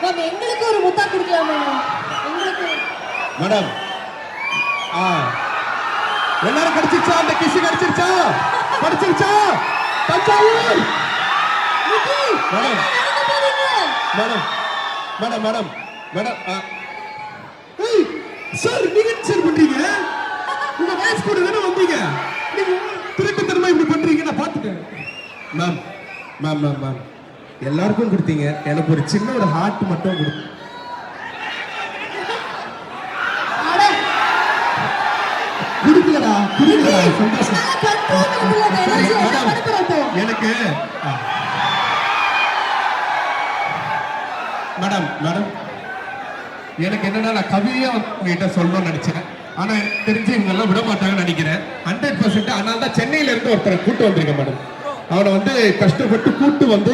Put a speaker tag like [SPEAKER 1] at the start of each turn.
[SPEAKER 1] Ma'am எங்களுக்கு ஒரு முத்தா கொடுக்கலாம் மேடம். எங்களுக்கு
[SPEAKER 2] மேடம் எல்லாரும் கிடைச்சிருச்சா? அந்த கிஸ் கிடைச்சிருச்சா? படிச்சிருச்சா? தஞ்சாவூர்
[SPEAKER 1] நிக்கி
[SPEAKER 2] மேடம்
[SPEAKER 1] நடந்து போறீங்க.
[SPEAKER 2] மேடம் மேடம் மேடம் மேடம் ஏய் சார், நீங்க என்ன சார் பண்றீங்க? உங்க வாய்ஸ் கூட தானே வந்தீங்க. நீங்க திருப்பி திரும்ப இப்படி பண்றீங்க, நான் பாத்துட்டேன். மேம் மேம் மேம் மேம் எல்லாருக்கும் கொடுத்தீங்க, எனக்கு ஒரு சின்ன ஒரு ஹார்ட் மட்டும் கொடுத்து.
[SPEAKER 1] அட
[SPEAKER 2] குடுக்கலடா குடுக்கலடா, சந்தோஷம்.
[SPEAKER 1] நான் கண்ட்ரோல் பண்ண முடியல. எனர்ஜி
[SPEAKER 2] மேடம்,
[SPEAKER 1] படுத்துறோம்.
[SPEAKER 2] எனக்கு மேடம் மேடம் எனக்கு என்னன்னா, நான் கவிதையா உங்ககிட்ட சொல்லணும்னு நினைச்சேன். ஆனா எனக்கு தெரிஞ்சு இவங்க எல்லாம் விட மாட்டாங்கன்னு நினைக்கிறேன். 100%. அதனால தான் சென்னையில இருந்து ஒருத்தரை கூட்டு வந்திருக்கேன் மேடம். அவனை வந்து கஷ்டப்பட்டு கூட்டு வந்து